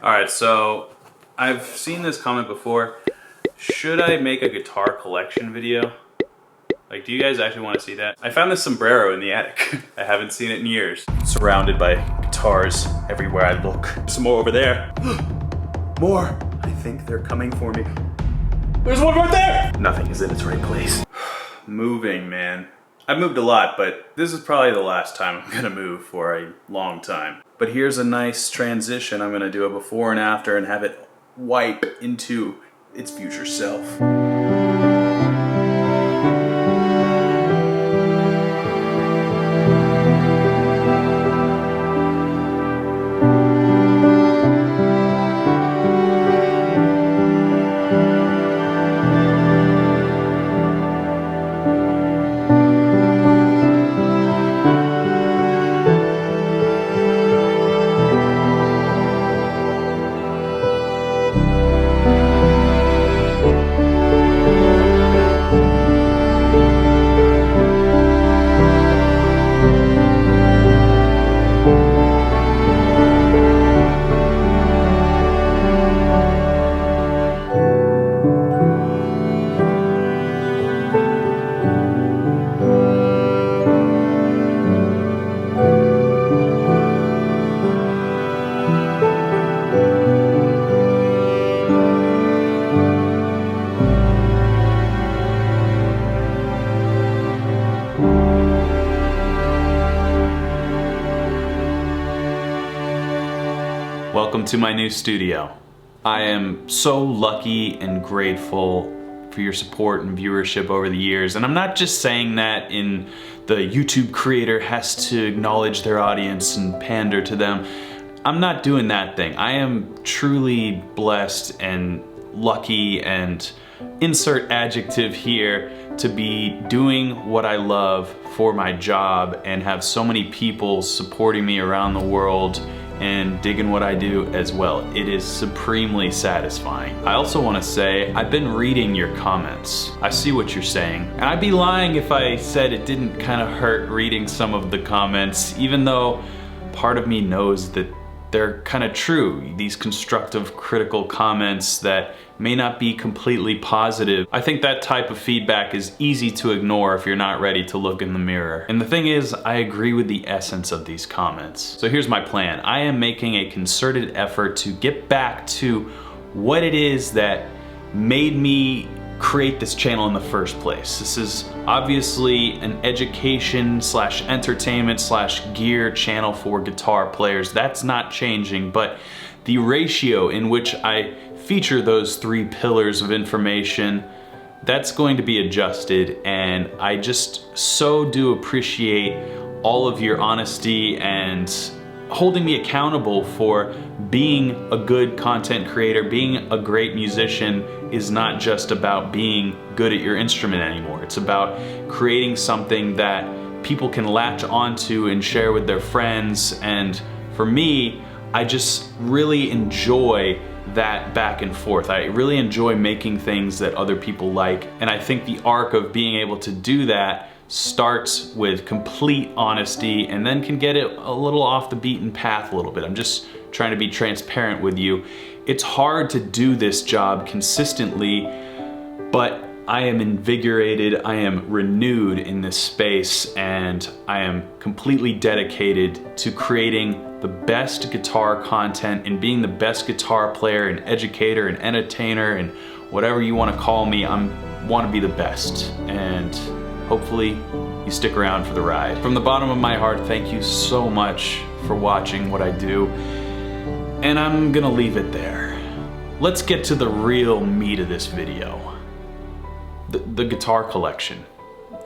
Alright, so I've seen this comment before. Should I make a guitar collection video? Like, do you guys actually want to see that? I found this sombrero in the attic. I haven't seen it in years. Surrounded by guitars everywhere I look. Some more over there. More! I think they're coming for me. There's one right there! Nothing is in its right place. Moving, man. I've moved a lot, but this is probably the last time I'm gonna move for a long time. But here's a nice transition. I'm gonna do a before and after and have it wipe into its future self. Welcome to my new studio. I am so lucky and grateful for your support and viewership over the years, and I'm not just saying that in the YouTube creator has to acknowledge their audience and pander to them. I'm not doing that thing. I am truly blessed and lucky and insert adjective here to be doing what I love for my job and have so many people supporting me around the world and digging what I do as well. It is supremely satisfying. I also want to say, I've been reading your comments. I see what you're saying. And I'd be lying if I said it didn't kind of hurt reading some of the comments, even though part of me knows that they're kind of true. These constructive, critical comments that may not be completely positive. I think that type of feedback is easy to ignore if you're not ready to look in the mirror. And the thing is, I agree with the essence of these comments. So here's my plan. I am making a concerted effort to get back to what it is that made me create this channel in the first place. This is obviously an education slash entertainment slash gear channel for guitar players. That's not changing, but the ratio in which I feature those three pillars of information, that's going to be adjusted, and I just so do appreciate all of your honesty and holding me accountable for being a good content creator. Being a great musician is not just about being good at your instrument anymore. It's about creating something that people can latch onto and share with their friends. And for me, I just really enjoy that back and forth. I really enjoy making things that other people like. And I think the arc of being able to do that starts with complete honesty and then can get it a little off the beaten path a little bit. I'm just trying to be transparent with you. It's hard to do this job consistently, but I am invigorated, I am renewed in this space, and I am completely dedicated to creating the best guitar content and being the best guitar player and educator and entertainer and whatever you want to call me. I want to be the best, and hopefully you stick around for the ride. From the bottom of my heart, thank you so much for watching what I do, and I'm gonna leave it there. Let's get to the real meat of this video. The guitar collection.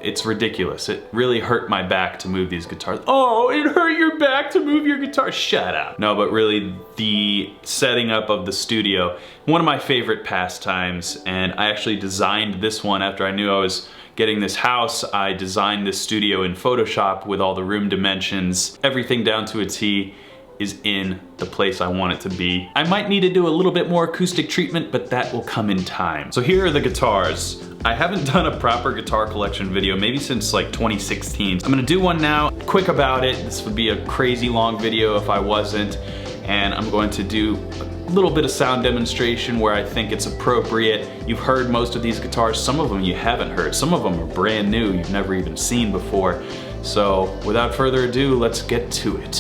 It's ridiculous. It really hurt my back to move these guitars. Oh, it hurt your back to move your guitar? Shut up. No, but really the setting up of the studio, one of my favorite pastimes, and I actually designed this one after I knew I was getting this house. I designed this studio in Photoshop with all the room dimensions, everything down to a T is in the place I want it to be. I might need to do a little bit more acoustic treatment, but that will come in time. So here are the guitars. I haven't done a proper guitar collection video maybe since like 2016. I'm gonna do one now, quick about it. This would be a crazy long video if I wasn't. and I'm going to do a little bit of sound demonstration where I think it's appropriate. You've heard most of these guitars, some of them you haven't heard, some of them are brand new, you've never even seen before. So without further ado, let's get to it.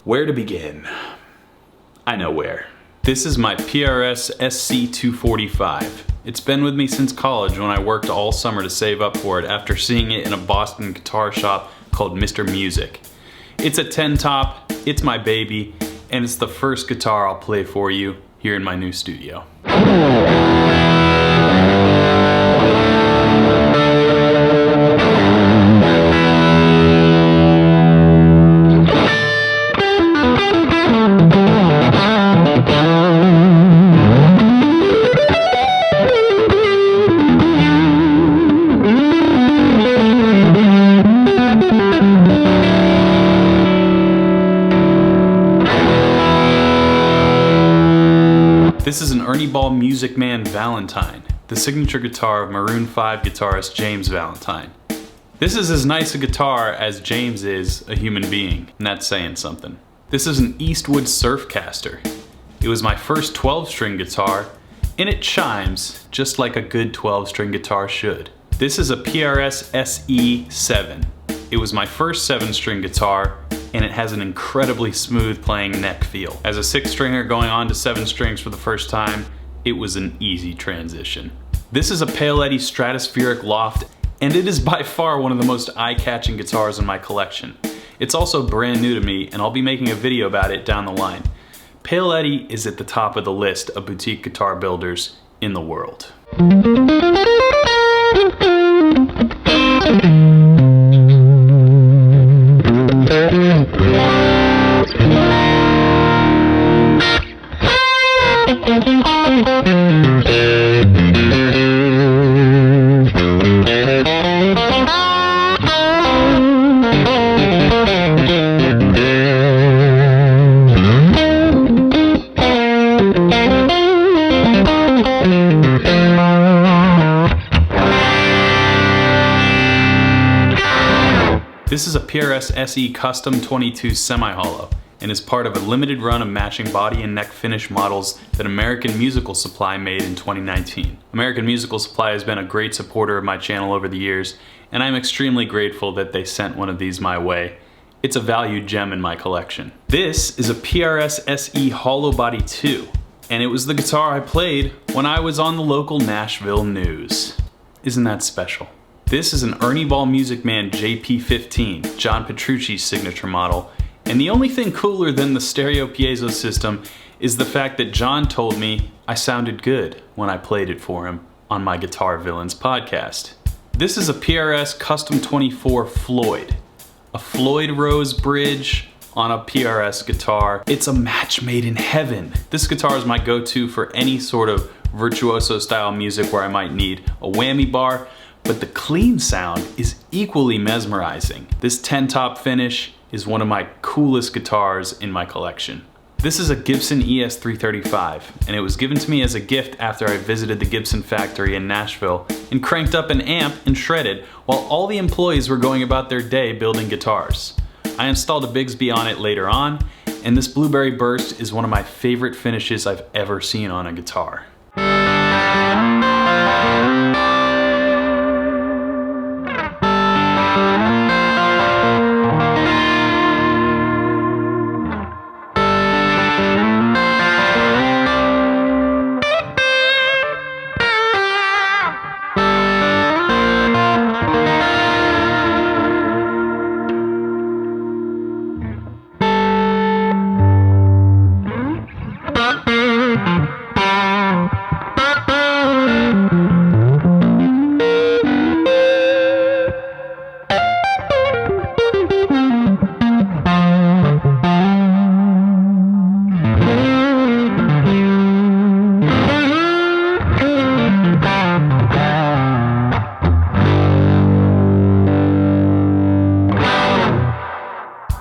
Where to begin? I know where. This is my PRS SC245. It's been with me since college when I worked all summer to save up for it after seeing it in a Boston guitar shop called Mr. Music. It's a 10 top, it's my baby, and it's the first guitar I'll play for you here in my new studio. This is an Ernie Ball Music Man Valentine, the signature guitar of Maroon 5 guitarist James Valentine. This is as nice a guitar as James is a human being, and that's saying something. This is an Eastwood Surfcaster. It was my first 12-string guitar, and it chimes just like a good 12-string guitar should. This is a PRS SE7. It was my first 7-string guitar, and it has an incredibly smooth playing neck feel. As a 6-stringer going on to 7 strings for the first time, it was an easy transition. This is a Pale Eddie Stratospheric Loft, and it is by far one of the most eye-catching guitars in my collection. It's also brand new to me, and I'll be making a video about it down the line. Pale Eddie is at the top of the list of boutique guitar builders in the world. This is a PRS SE Custom 22 semi-hollow and is part of a limited run of matching body and neck finish models that American Musical Supply made in 2019. American Musical Supply has been a great supporter of my channel over the years, and I'm extremely grateful that they sent one of these my way. It's a valued gem in my collection. This is a PRS SE Hollow Body 2, and it was the guitar I played when I was on the local Nashville news. Isn't that special? This is an Ernie Ball Music Man JP15, John Petrucci's signature model, and the only thing cooler than the stereo piezo system is the fact that John told me I sounded good when I played it for him on my Guitar Villains podcast. This is a PRS Custom 24 Floyd, a Floyd Rose bridge on a PRS guitar. It's a match made in heaven. This guitar is my go-to for any sort of virtuoso style music where I might need a whammy bar, but the clean sound is equally mesmerizing. This 10 top finish is one of my coolest guitars in my collection. This is a Gibson ES335, and it was given to me as a gift after I visited the Gibson factory in Nashville and cranked up an amp and shredded while all the employees were going about their day building guitars. I installed a Bigsby on it later on, and this Blueberry Burst is one of my favorite finishes I've ever seen on a guitar.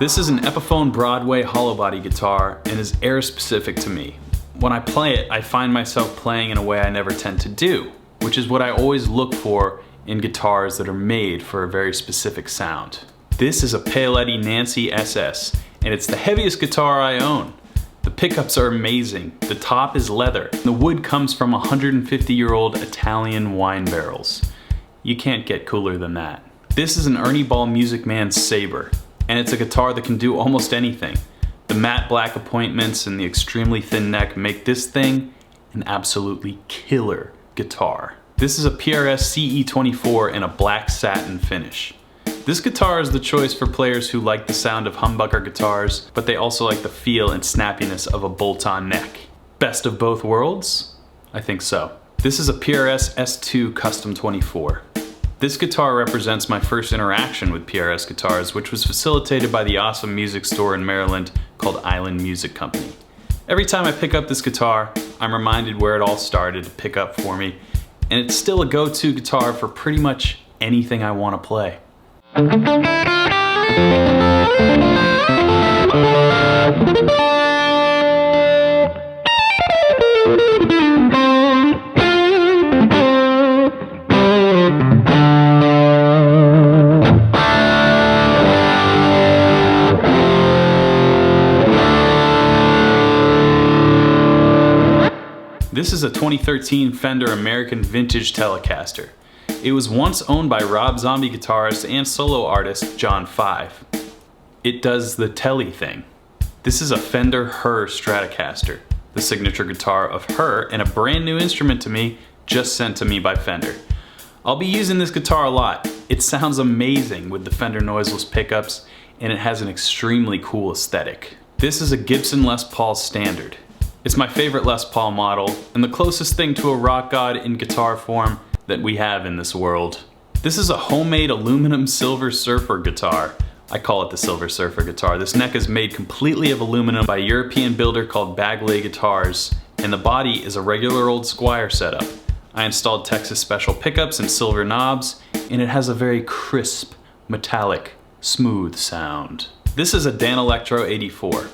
This is an Epiphone Broadway hollow body guitar and is air specific to me. When I play it, I find myself playing in a way I never tend to do, which is what I always look for in guitars that are made for a very specific sound. This is a Pale Eddie Nancy SS, and it's the heaviest guitar I own. The pickups are amazing, the top is leather, and the wood comes from 150-year-old Italian wine barrels. You can't get cooler than that. This is an Ernie Ball Music Man Sabre, and it's a guitar that can do almost anything. The matte black appointments and the extremely thin neck make this thing an absolutely killer guitar. This is a PRS CE24 in a black satin finish. This guitar is the choice for players who like the sound of humbucker guitars, but they also like the feel and snappiness of a bolt-on neck. Best of both worlds? I think so. This is a PRS S2 Custom 24. This guitar represents my first interaction with PRS guitars, which was facilitated by the awesome music store in Maryland called Island Music Company. Every time I pick up this guitar, I'm reminded where it all started to pick up for me, and it's still a go-to guitar for pretty much anything I want to play. This is a 2013 Fender American Vintage Telecaster. It was once owned by Rob Zombie guitarist and solo artist John Five. It does the telly thing. This is a Fender Her Stratocaster, the signature guitar of Her, and a brand new instrument to me, just sent to me by Fender. I'll be using this guitar a lot. It sounds amazing with the Fender noiseless pickups, and it has an extremely cool aesthetic. This is a Gibson Les Paul Standard. It's my favorite Les Paul model, and the closest thing to a rock god in guitar form that we have in this world. This is a homemade aluminum Silver Surfer guitar. I call it the Silver Surfer guitar. This neck is made completely of aluminum by a European builder called Bagley Guitars, and the body is a regular old Squier setup. I installed Texas Special pickups and silver knobs, and it has a very crisp, metallic, smooth sound. This is a Dan Electro 84.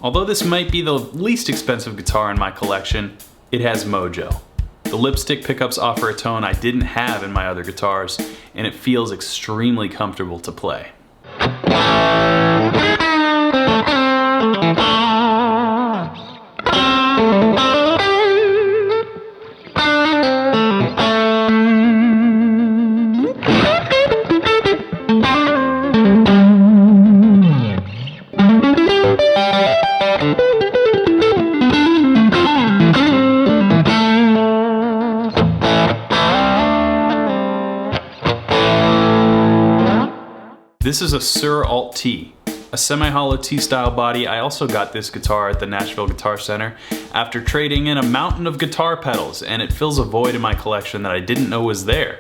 Although this might be the least expensive guitar in my collection, it has mojo. The lipstick pickups offer a tone I didn't have in my other guitars, and it feels extremely comfortable to play. This is a Sur Alt T, a semi-hollow T-style body. I also got this guitar at the Nashville Guitar Center after trading in a mountain of guitar pedals, and it fills a void in my collection that I didn't know was there.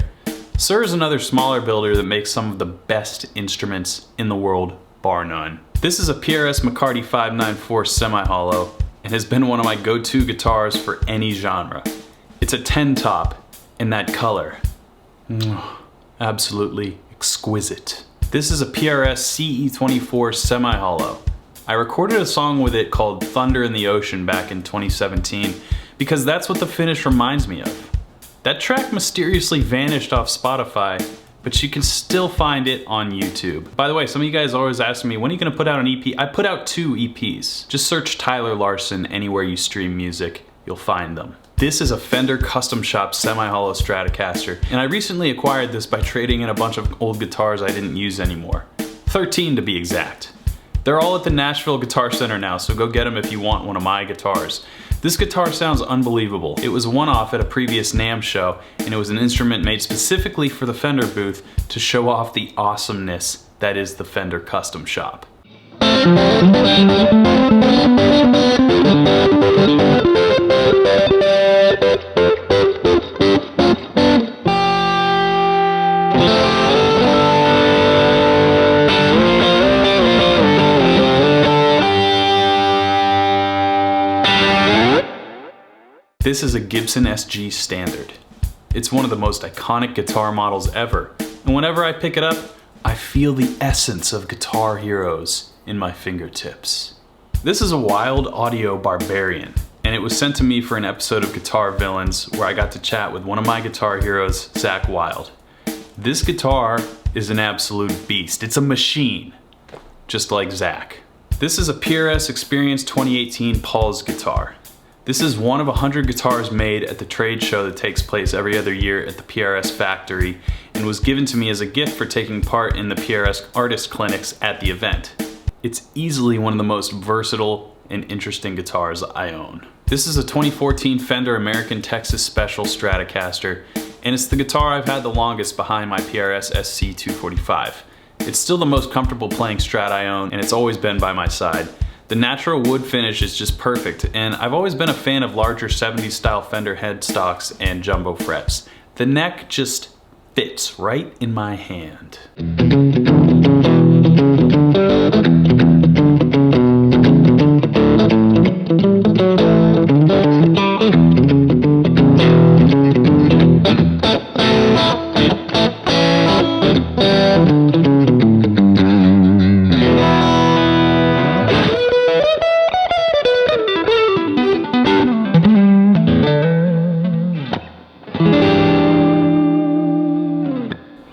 Sur is another smaller builder that makes some of the best instruments in the world, bar none. This is a PRS McCarty 594 semi-hollow and has been one of my go-to guitars for any genre. It's a 10 top, and that color, absolutely exquisite. This is a PRS CE24 semi-hollow. I recorded a song with it called Thunder in the Ocean back in 2017 because that's what the finish reminds me of. That track mysteriously vanished off Spotify, but you can still find it on YouTube. By the way, some of you guys always ask me, when are you gonna put out an EP? I put out 2 EPs. Just search Tyler Larson anywhere you stream music, you'll find them. This is a Fender Custom Shop semi-hollow Stratocaster, and I recently acquired this by trading in a bunch of old guitars I didn't use anymore. 13 to be exact. They're all at the Nashville Guitar Center now, so go get them if you want one of my guitars. This guitar sounds unbelievable. It was a one-off at a previous NAMM show, and it was an instrument made specifically for the Fender booth to show off the awesomeness that is the Fender Custom Shop. This is a Gibson SG Standard. It's one of the most iconic guitar models ever, and whenever I pick it up, I feel the essence of Guitar Heroes in my fingertips. This is a Wild Audio Barbarian, and it was sent to me for an episode of Guitar Villains where I got to chat with one of my guitar heroes, Zach Wild. This guitar is an absolute beast. It's a machine, just like Zach. This is a PRS Experience 2018 Paul's guitar. This is one of 100 guitars made at the trade show that takes place every other year at the PRS factory and was given to me as a gift for taking part in the PRS artist clinics at the event. It's easily one of the most versatile and interesting guitars I own. This is a 2014 Fender American Texas Special Stratocaster, and it's the guitar I've had the longest behind my PRS SC245. It's still the most comfortable playing Strat I own, and it's always been by my side. The natural wood finish is just perfect, and I've always been a fan of larger 70s style Fender headstocks and jumbo frets. The neck just fits right in my hand.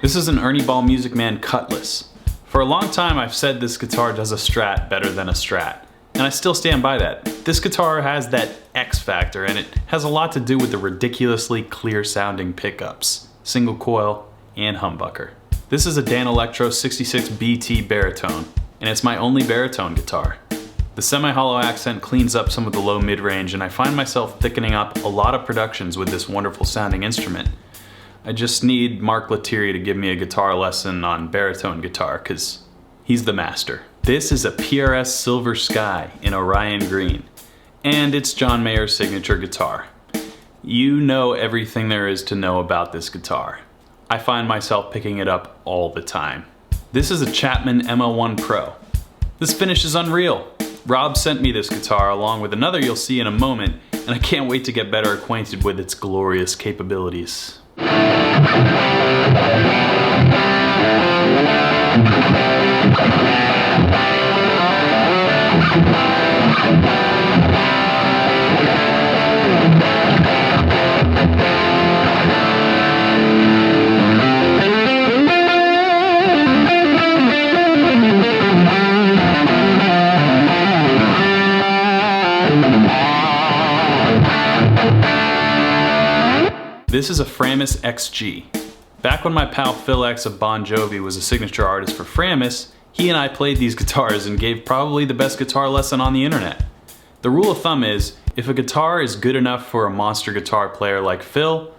This is an Ernie Ball Music Man Cutlass. For a long time I've said this guitar does a Strat better than a Strat, and I still stand by that. This guitar has that X factor, and it has a lot to do with the ridiculously clear sounding pickups, single coil, and humbucker. This is a Dan Electro 66 BT baritone, and it's my only baritone guitar. The semi-hollow accent cleans up some of the low mid-range, and I find myself thickening up a lot of productions with this wonderful sounding instrument. I just need Mark Lettieri to give me a guitar lesson on baritone guitar, cause he's the master. This is a PRS Silver Sky in Orion Green, and it's John Mayer's signature guitar. You know everything there is to know about this guitar. I find myself picking it up all the time. This is a Chapman ML1 Pro. This finish is unreal. Rob sent me this guitar along with another you'll see in a moment, and I can't wait to get better acquainted with its glorious capabilities. This is a Framus XG. Back when my pal Phil X of Bon Jovi was a signature artist for Framus, he and I played these guitars and gave probably the best guitar lesson on the internet. The rule of thumb is, if a guitar is good enough for a monster guitar player like Phil,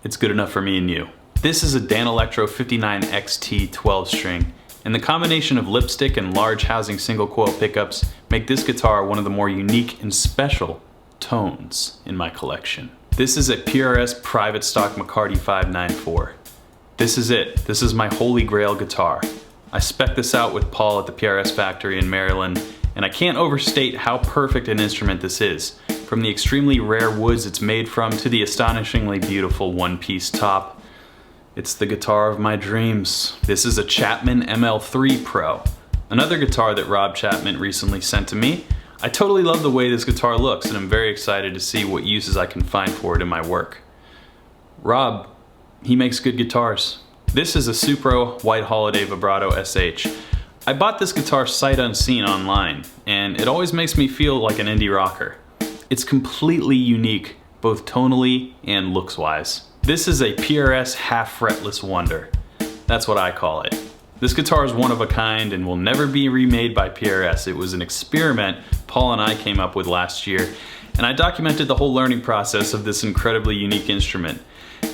it's good enough for me and you. This is a Dan Electro 59 XT 12 string, and the combination of lipstick and large housing single coil pickups make this guitar one of the more unique and special tones in my collection. This is a PRS private stock McCarty 594. This is it. This is my holy grail guitar. I spec'd this out with Paul at the PRS factory in Maryland, and I can't overstate how perfect an instrument this is. From the extremely rare woods it's made from to the astonishingly beautiful one-piece top. It's the guitar of my dreams. This is a Chapman ML3 Pro, another guitar that Rob Chapman recently sent to me. I totally love the way this guitar looks, and I'm very excited to see what uses I can find for it in my work. Rob, he makes good guitars. This is a Supro White Holiday Vibrato SH. I bought this guitar sight unseen online, and it always makes me feel like an indie rocker. It's completely unique, both tonally and looks-wise. This is a PRS half fretless wonder. That's what I call it. This guitar is one of a kind and will never be remade by PRS. It was an experiment Paul and I came up with last year, and I documented the whole learning process of this incredibly unique instrument.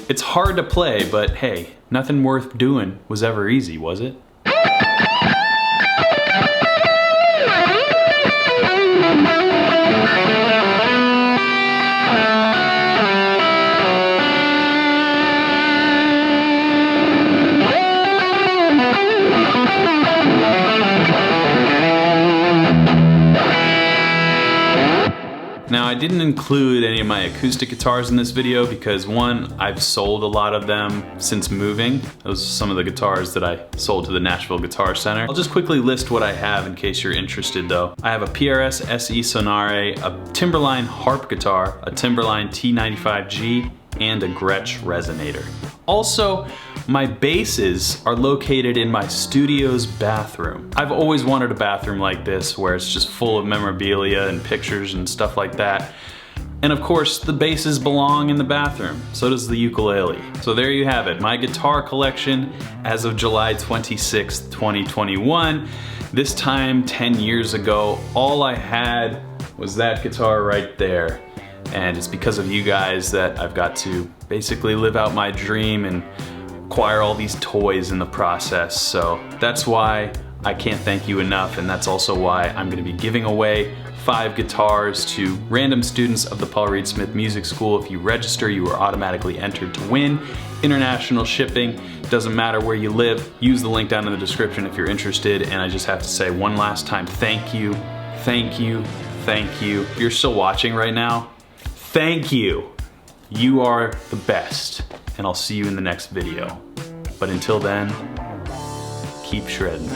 It's hard to play, but hey, nothing worth doing was ever easy, was it? Now, I didn't include any of my acoustic guitars in this video because one, I've sold a lot of them since moving. Those are some of the guitars that I sold to the Nashville Guitar Center. I'll just quickly list what I have in case you're interested though. I have a PRS SE Sonare, a Timberline harp guitar, a Timberline T95G, and a Gretsch resonator. Also, My basses are located in my studio's bathroom. I've always wanted a bathroom like this where it's just full of memorabilia and pictures and stuff like that. And of course, the basses belong in the bathroom. So does the ukulele. So there you have it, my guitar collection as of July 26th, 2021. This time, 10 years ago, all I had was that guitar right there. And it's because of you guys that I've got to basically live out my dream and acquire all these toys in the process. So that's why I can't thank you enough, and that's also why I'm gonna be giving away 5 guitars to random students of the Paul Reed Smith Music School. If you register, you are automatically entered to win. International shipping, doesn't matter where you live. Use the link down in the description if you're interested. And I just have to say one last time, thank you, thank you, thank you. If you're still watching right now, thank you. You are the best, and I'll see you in the next video. But until then, keep shredding.